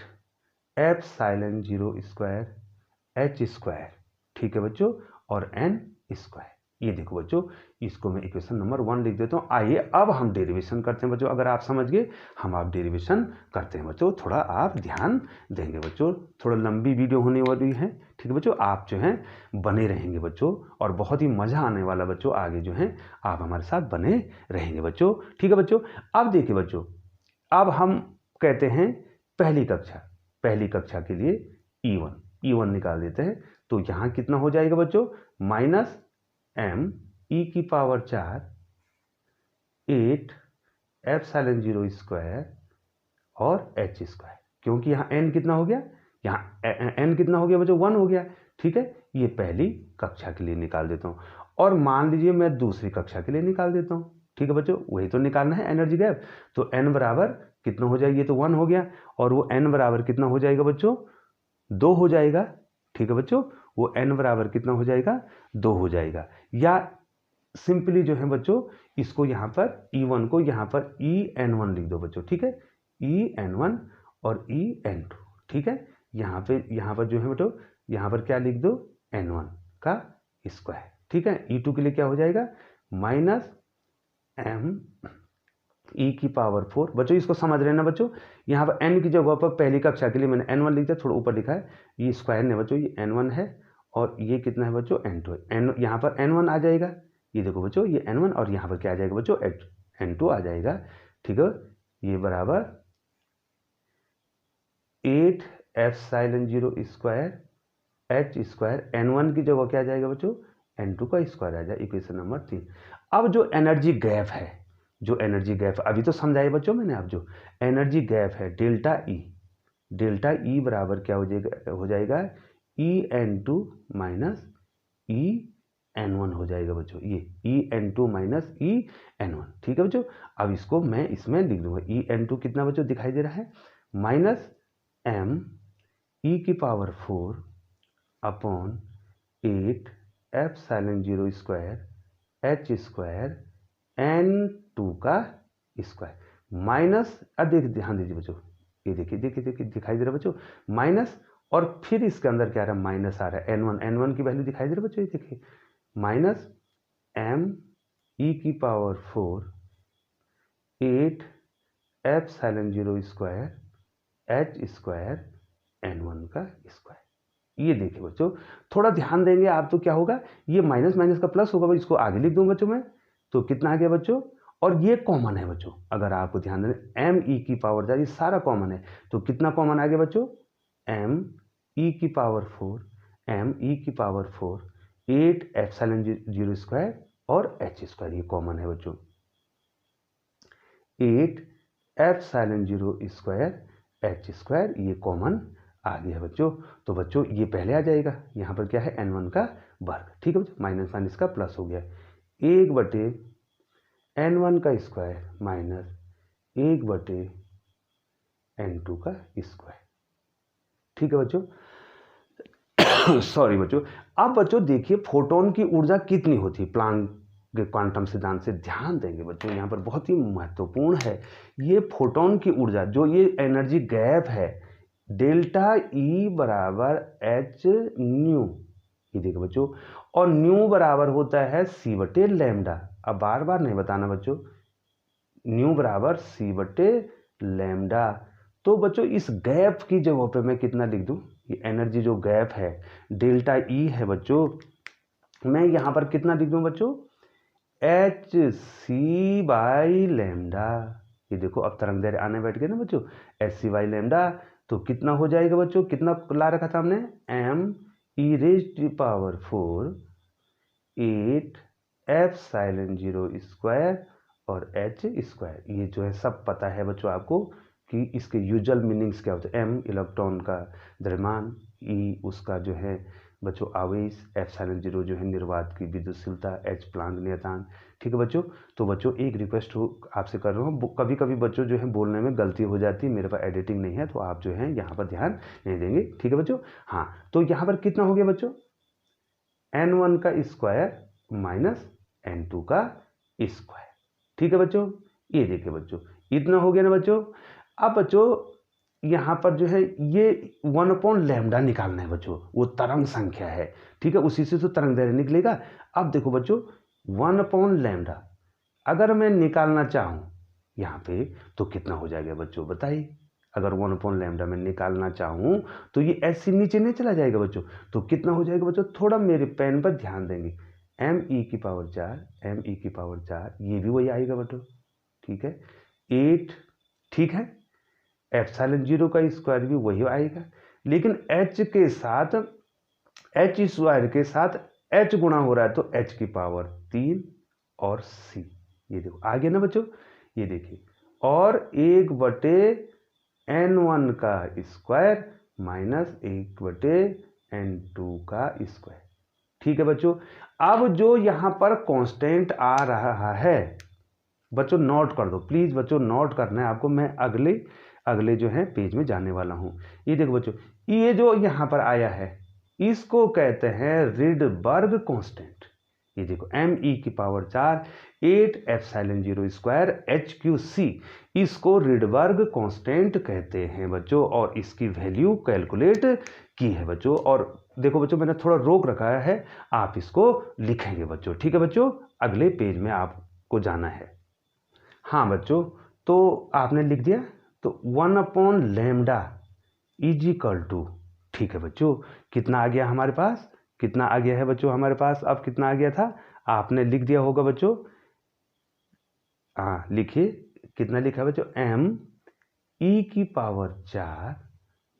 ε0² h², ठीक है बच्चों, और n²। ये देखो बच्चों, इसको मैं इक्वेशन नंबर 1 लिख देता हूँ। आइए अब हम डेरिवेशन करते हैं बच्चों, अगर आप समझ गए, हम आप डेरिवेशन करते हैं बच्चों, थोड़ा आप ध्यान देंगे बच्चों, थोड़ा लंबी वीडियो होने वाली है, ठीक है बच्चों, आप जो हैं बने रहेंगे बच्चों, और बहुत ही मजा आने वाला बच्चों, आगे जो है आप हमारे साथ बने रहेंगे बच्चों, ठीक है बच्चों। अब देखिए बच्चों, अब हम कहते हैं पहली कक्षा के लिए E1 निकाल देते हैं, तो यहां कितना हो जाएगा बच्चों, -me⁴ 8 ε0² और h², क्योंकि यहाँ n कितना हो गया, यहाँ n कितना हो गया बच्चों, 1 हो गया, ठीक है। ये पहली कक्षा के लिए निकाल देता हूँ, और मान लीजिए मैं दूसरी कक्षा के लिए निकाल देता हूँ, ठीक है बच्चों, वही तो निकालना है एनर्जी गैप। तो n बराबर कितना हो जाएगा, ये तो 1 हो गया, और वो n बराबर कितना हो जाएगा बच्चों, 2 हो जाएगा, ठीक है बच्चों, वो n बराबर कितना हो जाएगा, 2 हो जाएगा। या सिंपली जो है बच्चों, इसको यहाँ पर E1 को यहाँ पर En1 लिख दो बच्चों, ठीक है, En1 और En2, ठीक है। यहाँ पर जो है बच्चों, यहाँ पर क्या लिख दो, N1, का स्क्वायर। ठीक है, E2 के लिए क्या हो जाएगा माइनस m e की पावर 4। बच्चों इसको समझ रहे हैं ना बच्चों, यहाँ पर n की जगह पर पहली कक्षा के लिए मैंने n1 लिख दिया, थोड़ा ऊपर लिखा है, ये स्क्वायर ने बच्चों, ये n1 है और ये कितना है बच्चों n2 है। n यहाँ पर n1 आ जाएगा, ये देखो बच्चों ये n1 और यहाँ पर क्या आ जाएगा बच्चों n2 आ जाएगा। ठीक है, ये बराबर 8 epsilon 0 square h square, n1 की जगह क्या आ जाएगा बच्चों n2 का स्क्वायर आ जाएगा। Equation number 3। अब जो एनर्जी गैप है, जो एनर्जी गैप अभी तो समझाए बच्चों मैंने, आप जो एनर्जी गैप है डेल्टा ई बराबर क्या हो जाएगा E_n2 माइनस E_n1 हो जाएगा बच्चों, ये E_n2 माइनस E_n1। ठीक है बच्चों, अब इसको मैं इसमें लिख दूंगा, E_n2 कितना बच्चों दिखाई दे रहा है माइनस m e की power 4 upon 8 epsilon 0 square h square n2 का स्क्वायर माइनस, अब देखिए ध्यान दीजिए बच्चों, ये देखिए दिखाई दे रहा है बच्चों माइनस, और फिर इसके अंदर क्या आ रहा है माइनस आ रहा है n1 की वैल्यू दिखाई दे रहा है बच्चों, ये देखिए माइनस m e की power 4 8 epsilon 0 square h square n1 का स्क्वायर। ये देखिए बच्चों, थोड़ा ध्यान देंगे आप तो क्या होगा, ये माइनस माइनस का प्लस होगा, इसको आगे लिख दूंगा बच्चों मैं, तो कितना आ गया बच्चों, और ये कॉमन है बच्चों, अगर आपको ध्यान दें m e की पावर 4 ये सारा कॉमन है, तो कितना कॉमन आ गया बच्चों m e की पावर 4 8 एप्सिलॉन 0 स्क्वायर और h स्क्वायर, ये कॉमन है बच्चों 8 एप्सिलॉन 0 स्क्वायर h स्क्वायर, ये कॉमन आ गया बच्चों। तो बच्चों ये पहले आ जाएगा, यहाँ पर क्या है n1 का वर्ग। ठीक है बच्चों, माइनस माइनस का प्लस हो गया, 1/n1 का स्क्वायर माइनस 1/n2 का स्क्वायर। ठीक है बच्चों सॉरी बच्चों। अब बच्चों देखिए फोटोन की ऊर्जा कितनी होती है, प्लांक के क्वांटम सिद्धांत से ध्यान देंगे बच्चों, यहाँ पर बहुत ही महत्वपूर्ण है ये फोटोन की ऊर्जा, जो ये एनर्जी गैप है डेल्टा ई बराबर एच न्यू, ये देखो बच्चों, और न्यू बराबर होता है सी बटे लैम्डा। अब बार बार नहीं बताना बच्चों, न्यू बराबर सी बटे लैम्डा। तो बच्चों इस गैप की जगह पे मैं कितना लिख दूं, ये एनर्जी जो गैप है डेल्टा ई है बच्चों, मैं यहाँ पर कितना लिख दूं बच्चों एच सी बाई लैम्डा। ये देखो अब तरंग दैर्घ्य आने बैठ गए ना बच्चों, एच सी बाई लैम्डा, तो कितना हो जाएगा बच्चों, कितना ला रखा था हमने m e raised to power 4 8 epsilon 0 square और h स्क्वायर। ये जो है सब पता है बच्चों आपको कि इसके यूजुअल मीनिंग्स क्या होते हैं, m इलेक्ट्रॉन का द्रव्यमान, e उसका जो है बच्चों आवेश, एप्सिलॉन 0 जो है निर्वात की विद्युतशीलता, h प्लांक नियतांक। ठीक है बच्चों, तो बच्चों एक रिक्वेस्ट हो आपसे कर रहा हूँ, कभी कभी बच्चों जो है बोलने में गलती हो जाती है, मेरे पास एडिटिंग नहीं है, तो आप जो है यहाँ पर ध्यान नहीं देंगे। ठीक है बच्चों, हाँ तो यहाँ पर कितना हो गया बच्चों n1 का स्क्वायर माइनस n2 का स्क्वायर। ठीक है बच्चों, ये देखिए बच्चों इतना हो गया ना बच्चों। अब बच्चों यहाँ पर जो है ये 1/λ निकालना है बच्चों, वो तरंग संख्या है। ठीक है, उसी से तो तरंग दैर्घ्य निकलेगा। अब देखो बच्चों 1/λ अगर मैं निकालना चाहूँ यहाँ पे तो कितना हो जाएगा बच्चों बताइए, अगर 1/λ में निकालना चाहूँ तो ये ऐसे नीचे नहीं चला जाएगा बच्चों, तो कितना हो जाएगा बच्चों, थोड़ा मेरे पेन पर ध्यान देंगे, m e की पावर 4 ये भी वही आएगा बच्चों। ठीक है 8, ठीक है एप्सिलॉन 0 का स्क्वायर भी वही आएगा, लेकिन h के साथ h स्क्वायर के साथ h गुणा हो रहा है तो h की पावर 3 और c, ये देखो आ गया ना बच्चों, ये देखिए, और 1/n1 का स्क्वायर माइनस 1/n2 का स्क्वायर। ठीक है बच्चों, अब जो यहाँ पर कांस्टेंट आ रहा है बच्चों नोट कर दो प्लीज बच्चों, नोट करना है आपको, मैं अगले जो है पेज में जाने वाला हूँ। ये देखो बच्चों, ये जो यहाँ पर आया है इसको कहते हैं रिडबर्ग कांस्टेंट। ये देखो m e की पावर 4 8 एप्सिलॉन 0 स्क्वायर HQC, इसको रिडबर्ग कांस्टेंट कहते हैं बच्चों, और इसकी वैल्यू कैलकुलेट की है बच्चों। और देखो बच्चों मैंने थोड़ा रोक रखा है, आप इसको लिखेंगे बच्चों, ठीक है बच्चों। अगले पेज में आपको जाना है। हाँ बच्चों, तो आपने लिख दिया, तो 1/λ इज इक्वल टू, ठीक है बच्चों, कितना आ गया हमारे पास, कितना आ गया है बच्चों हमारे पास, अब कितना आ गया था, आपने लिख दिया होगा बच्चों। हाँ लिखिए, कितना लिखा है बच्चों, m⁴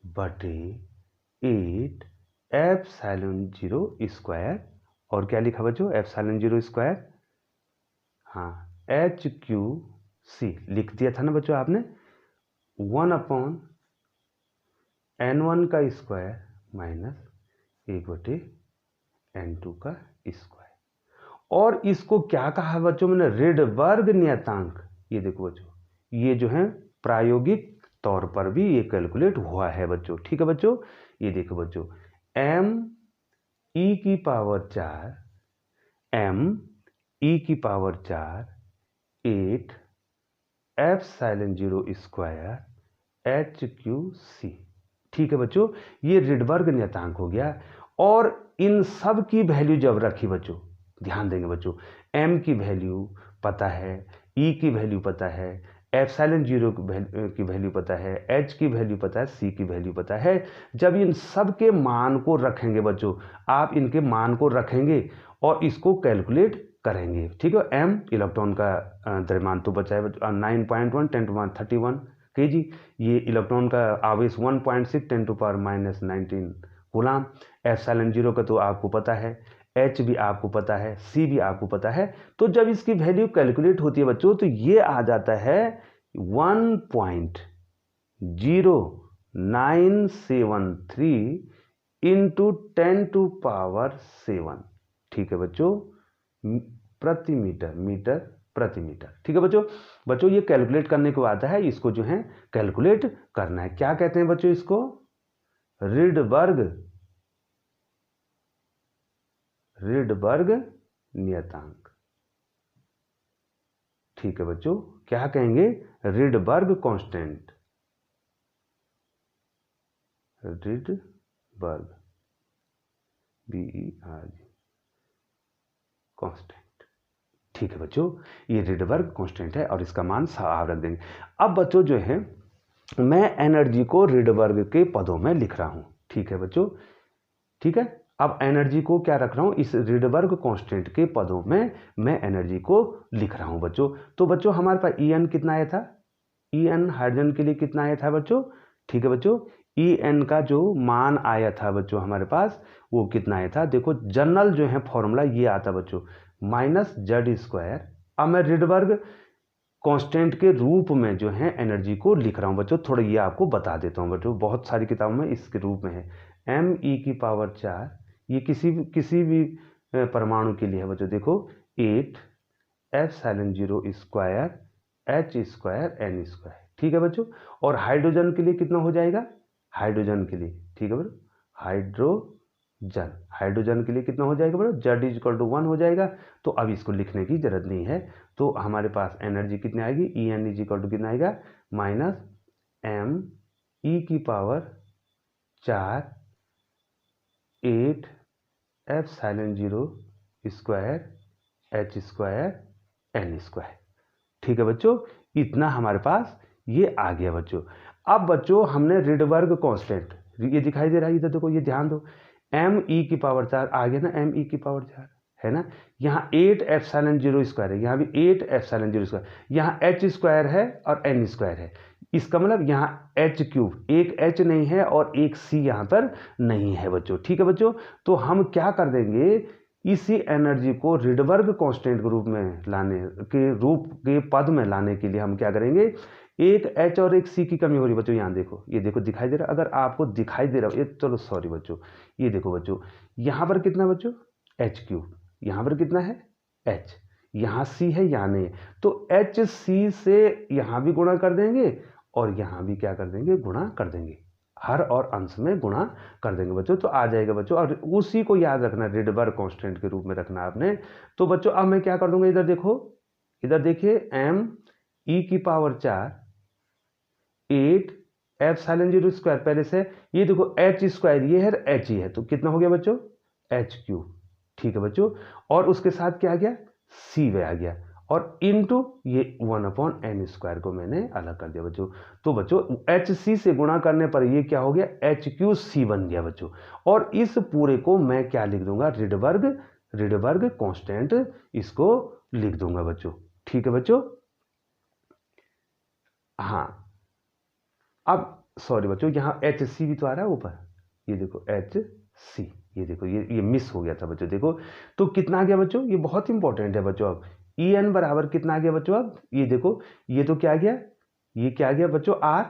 बटे 8 ε0², और क्या लिखा बच्चों, ε0², हाँ HQC लिख दिया था ना बच्चों आपने, 1/n1 का स्क्वायर माइनस 1/n2 का स्क्वायर। और इसको क्या कहा बच्चों मैंने, रिडबर्ग नियतांक। ये देखो बच्चों, ये जो है प्रायोगिक तौर पर भी ये कैलकुलेट हुआ है बच्चों, ठीक है बच्चों। ये देखो बच्चों, m⁴ 8 ε0² HQC, ठीक है बच्चों, ये रिडबर्ग नियतांक हो गया। और इन सब की वैल्यू जब रखी बच्चों, ध्यान देंगे बच्चों, m की वैल्यू पता है, e की वैल्यू पता है, ε0 की वैल्यू पता है, h की वैल्यू पता है, c की वैल्यू पता है। जब इन सब के मान को रखेंगे बच्चों, आप इनके मान को रखेंगे और इसको कैलकुलेट करेंगे, ठीक है। m इलेक्ट्रॉन का द्रव्यमान तो बचा है 9.1 10⁻31 kg, ये इलेक्ट्रॉन का आवेश 1.6 10⁻−19 कूलाम, ε0 का तो आपको पता है, H भी आपको पता है, C भी आपको पता है। तो जब इसकी वैल्यू कैलकुलेट होती है बच्चों, तो ये आ जाता है 1.0973 इंटू 10⁻7, ठीक है बच्चों, प्रति मीटर, मीटर प्रति मीटर, ठीक है बच्चों। बच्चों ये कैलकुलेट करने को आता है, इसको जो है कैलकुलेट करना है। क्या कहते हैं बच्चों इसको, रिडबर्ग नियतांक, ठीक है बच्चों। क्या कहेंगे, Rydberg constant, Rydberg BERG constant, ठीक है बच्चों, ये रिडबर्ग कांस्टेंट है और इसका मान आप रख देंगे। अब बच्चों जो है मैं एनर्जी को रिडबर्ग के पदों में लिख रहा हूं, ठीक है बच्चों, ठीक है। अब एनर्जी को क्या रख रहा हूं, इस रिडबर्ग कांस्टेंट के पदों में मैं एनर्जी को लिख रहा हूं बच्चों। तो बच्चों हमारे पास En कितना आया था, En हाइड्रोजन के लिए कितना आया था बच्चों, ठीक है बच्चों। En का जो मान आया था बच्चों हमारे पास, वो कितना आया था, देखो जनरल जो है फॉर्मूला ये आता बच्चों -z²। अब मैं रिडबर्ग कांस्टेंट के रूप में जो है एनर्जी को लिख रहा हूं बच्चों, थोड़ा ये आपको बता देता हूं बच्चों, बहुत सारी किताबों में इसके रूप में है। m⁴ ये किसी भी परमाणु के लिए है बच्चों, देखो 8 ε0² h²n², ठीक है बच्चों। और हाइड्रोजन के लिए कितना हो जाएगा, हाइड्रोजन के लिए, ठीक है बच्चों, हाइड्रोजन के लिए कितना हो जाएगा बच्चों, z=1 हो जाएगा। तो अब इसको लिखने की जरूरत नहीं है। तो हमारे पास एनर्जी कितनी आएगी, En कितना आएगा, -m⁴ 8 ε0² h²n², ठीक है बच्चों। इतना हमारे पास ये आ गया बच्चों। अब बच्चों हमने रिडबर्ग कांस्टेंट, ये दिखाई दे रहा है इधर देखो, ये ध्यान दो, m⁴ आ गया ना, m⁴ है ना, यहाँ 8 ε0² है, यहाँ भी 8 ε0², यहाँ h² है और n² है। इसका मतलब यहाँ h3, एक h नहीं है और एक c यहाँ पर नहीं है बच्चों, ठीक है बच्चों। तो हम क्या कर देंगे, इसी एनर्जी को रिडबर्ग कांस्टेंट के रूप में पद में लाने के लिए हम क्या करेंगे, एक H और एक C की कमी हो रही है बच्चों, यहाँ देखो, ये देखो दिखाई दे रहा है, अगर आपको दिखाई दे रहा है, ये चलो सॉरी बच्चों, ये देखो बच्चों, यहाँ पर कितना बच्चों H3, यहाँ पर कितना है H, यहाँ C है, यहाँ नहीं है, तो HC से यहाँ भी गुणा कर देंगे और यहाँ भी क्या कर देंगे, गुणा कर देंगे, हर और अंश में गुणा कर देंगे बच्चों, तो आ जाएगा बच्चों। और उसी को याद रखना, रिडबर्ग कांस्टेंट के रूप में रखना आपने। तो बच्चों अब मैं क्या कर दूंगा, इधर देखो, इधर देखिए, m⁴ 8 एप्सिलॉन जीरो स्क्वायर पहले से, ये देखो एच स्क्वायर ये है, एच ही है, तो कितना हो गया बच्चों, एच क्यूब। ठीक है बच्चों, और उसके साथ क्या आ गया, सी वे आ गया, और इनटू ये 1/n स्क्वायर को मैंने अलग कर दिया बच्चों। तो बच्चों एच सी से गुणा करने पर ये क्या हो गया, एच क्यू सी बन गया बच्चों। और इस पूरे को मैं क्या लिख दूंगा, रिडबर्ग कांस्टेंट इसको लिख दूंगा बच्चों। ठीक है बच्चों, हाँ अब सॉरी बच्चों, यहाँ एच सी भी तो आ रहा है ऊपर, ये देखो एच सी, ये देखो ये मिस हो गया था बच्चों। देखो तो कितना आ गया बच्चों, ये बहुत इंपॉर्टेंट है बच्चों। अब ई एन बराबर कितना आ गया बच्चों, अब ये देखो, ये तो क्या आ गया, ये क्या आ गया बच्चों, आर।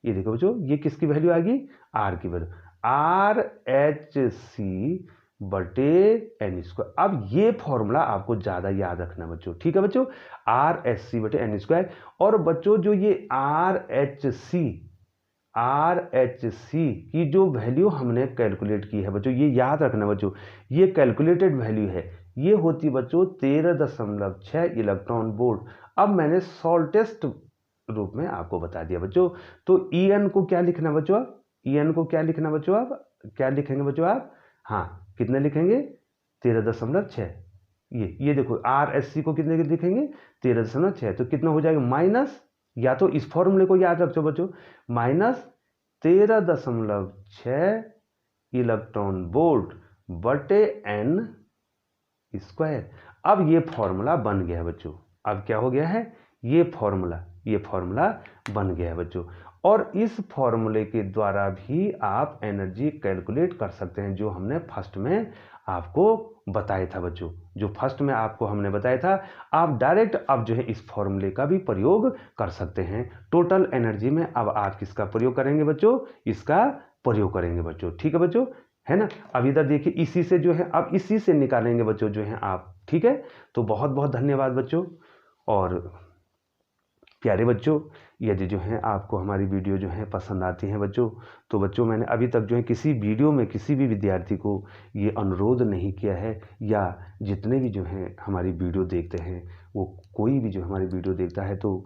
ये देखो बच्चों, ये किसकी वैल्यू आ गई, आर की वैल्यू, आर एच सी बटे एन स्क्वायर। अब ये फॉर्मूला आपको ज्यादा याद रखना बच्चों। ठीक है बच्चों, आर एच सी बटे एन स्क्वायर। और बच्चों जो ये आर एच सी की जो वैल्यू हमने कैलकुलेट की है बच्चों, ये याद रखना बच्चों, ये कैलकुलेटेड वैल्यू है, ये होती बच्चों 13.6 इलेक्ट्रॉन वोल्ट। अब मैंने शॉर्टेस्ट रूप में आपको बता दिया बच्चों। तो ई एन को क्या लिखना बच्चों, आप ई एन को क्या लिखना बच्चों, आप क्या लिखेंगे बच्चों, आप हाँ कितने लिखेंगे, 13.6। ये देखो आर एस सी को कितने लिखेंगे, 13.6, तो कितना हो जाएगा माइनस, या तो इस फॉर्मूले को याद रखो बच्चों, माइनस 13.6 इलेक्ट्रॉन वोल्ट बटे एन स्क्वायर। अब ये फॉर्मूला बन गया है बच्चों। अब क्या हो गया है, ये फॉर्मूला बन गया है बच्चों। और इस फॉर्मूले के द्वारा भी आप एनर्जी कैलकुलेट कर सकते हैं, जो हमने फर्स्ट में आपको बताया था बच्चों, जो फर्स्ट में आपको हमने बताया था। आप डायरेक्ट अब जो है इस फॉर्मूले का भी प्रयोग कर सकते हैं टोटल एनर्जी में। अब आप किसका प्रयोग करेंगे बच्चों, इसका प्रयोग करेंगे बच्चों। ठीक है बच्चों, है ना। अब इधर देखिए, इसी से जो है, अब इसी से निकालेंगे बच्चों जो है आप। ठीक है, तो बहुत बहुत धन्यवाद बच्चों। और प्यारे बच्चों, यदि जो है आपको हमारी वीडियो जो है पसंद आती है बच्चों, तो बच्चों मैंने अभी तक जो है किसी वीडियो में किसी भी विद्यार्थी को ये अनुरोध नहीं किया है, या जितने भी जो हैं हमारी वीडियो देखते हैं, वो कोई भी जो हमारी वीडियो देखता है, तो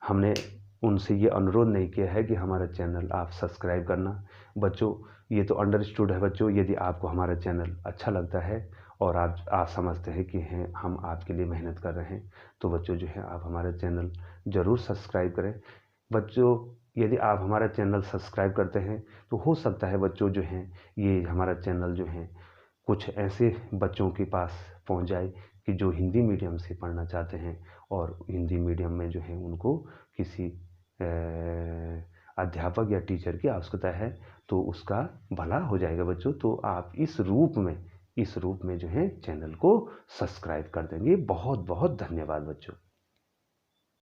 हमने उनसे ये अनुरोध नहीं किया है कि हमारा चैनल आप सब्सक्राइब करना। बच्चों ये तो अंडरस्टूड है बच्चों, यदि आपको हमारा चैनल अच्छा लगता है और आप समझते हैं कि हैं हम आपके लिए मेहनत कर रहे हैं, तो बच्चों जो है आप हमारा चैनल ज़रूर सब्सक्राइब करें। बच्चों यदि आप हमारा चैनल सब्सक्राइब करते हैं, तो हो सकता है बच्चों जो हैं ये हमारा चैनल जो है कुछ ऐसे बच्चों के पास पहुंच जाए कि जो हिंदी मीडियम से पढ़ना चाहते हैं, और हिंदी मीडियम में जो है उनको किसी अध्यापक या टीचर की आवश्यकता है, तो उसका भला हो जाएगा बच्चों। तो आप इस रूप में जो है चैनल को सब्सक्राइब कर देंगे। बहुत बहुत धन्यवाद बच्चों।